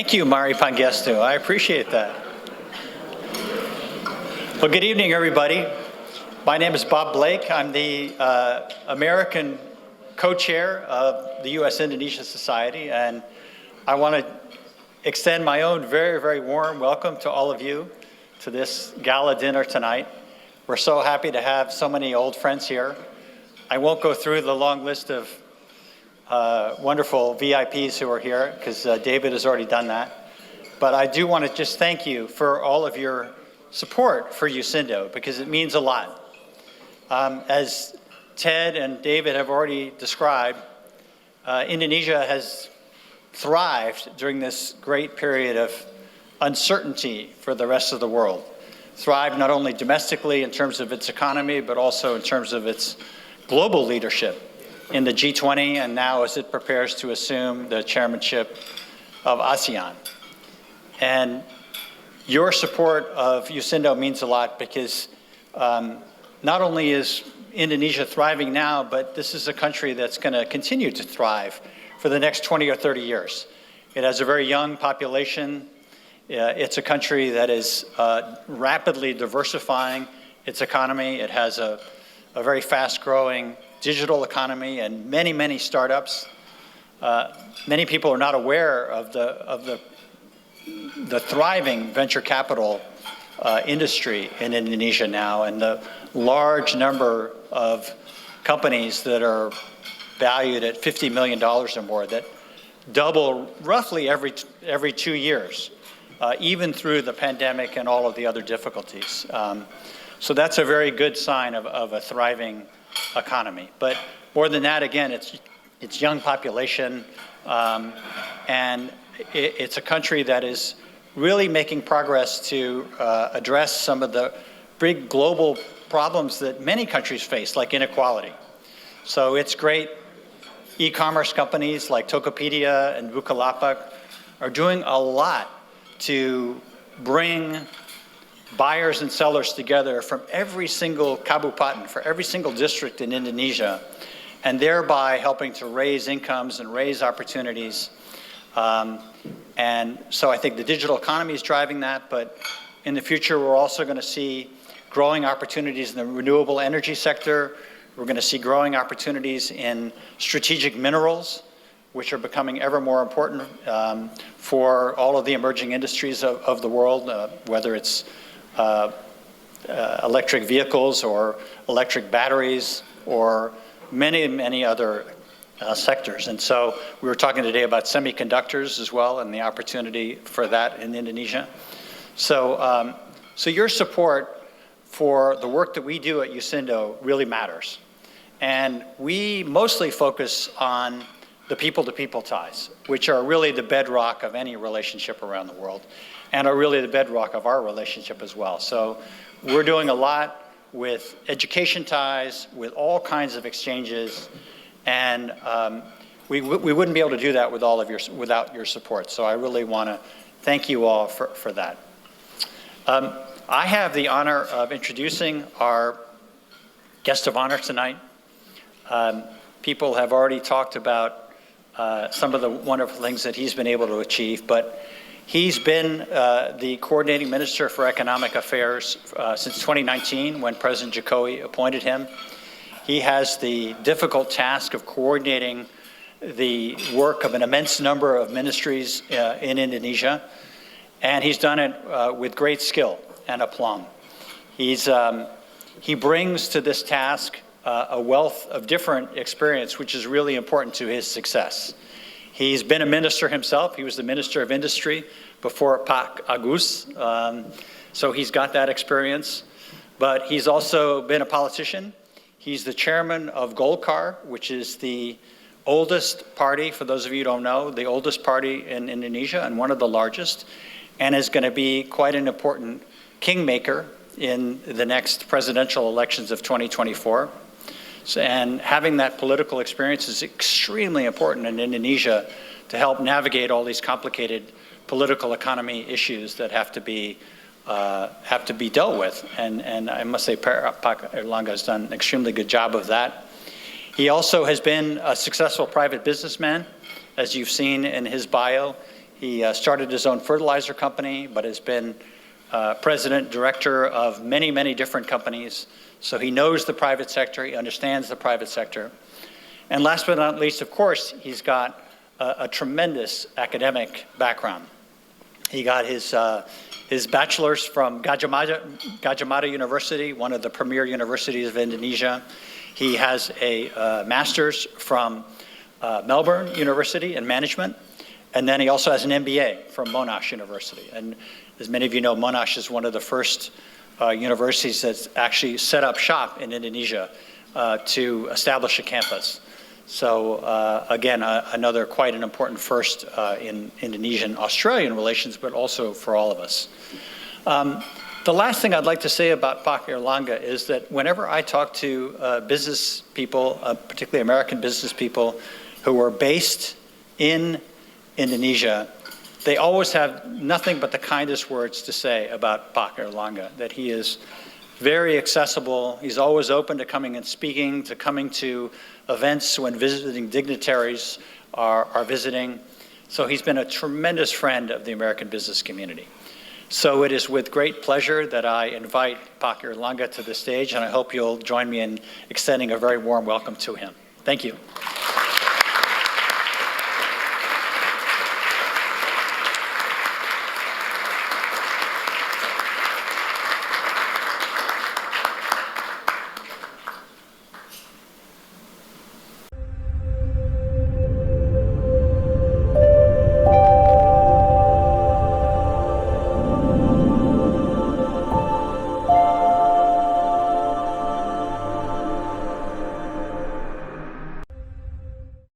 Thank you, Mari Pangestu. I appreciate that. Well, good evening, everybody. My name is Bob Blake. I'm the American co-chair of the US-Indonesia Society, and I want to extend my own very, very warm welcome to all of you to this gala dinner tonight. We're so happy to have so many old friends here. I won't go through the long list of wonderful VIPs who are here, because David has already done that. But I do want to just thank you for all of your support for USINDO, because it means a lot. As Ted and David have already described, Indonesia has thrived during this great period of uncertainty for the rest of the world. Thrived not only domestically in terms of its economy, but also in terms of its global leadership in the G20, and now as it prepares to assume the chairmanship of ASEAN. And your support of USINDO means a lot, because not only is Indonesia thriving now, but this is a country that's going to continue to thrive for the next 20 or 30 years. It has a very young population. It's a country that is rapidly diversifying its economy. It has a very fast-growing digital economy and many, many startups. Many people are not aware of the thriving venture capital industry in Indonesia now, and the large number of companies that are valued at $50 million or more that double roughly every 2 years, even through the pandemic and all of the other difficulties. So that's a very good sign of a thriving economy. But more than that, again, it's young population, and it's a country that is really making progress to address some of the big global problems that many countries face, like inequality. So it's great. E-commerce companies like Tokopedia and Bukalapak are doing a lot to bring buyers and sellers together from every single kabupaten, for every single district in Indonesia, and thereby helping to raise incomes and raise opportunities. And so I think the digital economy is driving that, but in the future we're also going to see growing opportunities in the renewable energy sector. We're going to see growing opportunities in strategic minerals, which are becoming ever more important for all of the emerging industries of the world, whether it's electric vehicles or electric batteries or many, many other sectors. And so we were talking today about semiconductors as well, and the opportunity for that in Indonesia. So, so your support for the work that we do at USINDO really matters. And we mostly focus on the people-to-people ties, which are really the bedrock of any relationship around the world, and are really the bedrock of our relationship as well. So we're doing a lot with education ties, with all kinds of exchanges, and we wouldn't be able to do that with without your support. So I really want to thank you all for that. I have the honor of introducing our guest of honor tonight. People have already talked about some of the wonderful things that he's been able to achieve, but he's been the coordinating minister for economic affairs since 2019, when President Jokowi appointed him. He has the difficult task of coordinating the work of an immense number of ministries in Indonesia, and he's done it with great skill and aplomb. He brings to this task a wealth of different experience, which is really important to his success. He's been a minister himself. He was the Minister of Industry before Pak Agus, so he's got that experience. But he's also been a politician. He's the chairman of Golkar, which is the oldest party, for those of you who don't know, the oldest party in Indonesia and one of the largest, and is going to be quite an important kingmaker in the next presidential elections of 2024. So, and having that political experience is extremely important in Indonesia to help navigate all these complicated political economy issues that have to be dealt with. And I must say Pak Erlangga has done an extremely good job of that. He also has been a successful private businessman, as you've seen in his bio. He started his own fertilizer company, but has been president, director of many, many different companies. So he knows the private sector, he understands the private sector. And last but not least, of course, he's got a tremendous academic background. He got his bachelor's from Gajah Mada University, one of the premier universities of Indonesia. He has a master's from Melbourne University in management, and then he also has an MBA from Monash University. And as many of you know, Monash is one of the first universities that's actually set up shop in Indonesia to establish a campus. So again, another quite an important first in Indonesian-Australian relations, but also for all of us. The last thing I'd like to say about Pak Airlangga is that whenever I talk to business people, particularly American business people who are based in Indonesia, they always have nothing but the kindest words to say about Pak Airlangga, that he is very accessible. He's always open to coming and speaking, to coming to events when visiting dignitaries are visiting. So he's been a tremendous friend of the American business community. So it is with great pleasure that I invite Pak Airlangga to the stage, and I hope you'll join me in extending a very warm welcome to him. Thank you.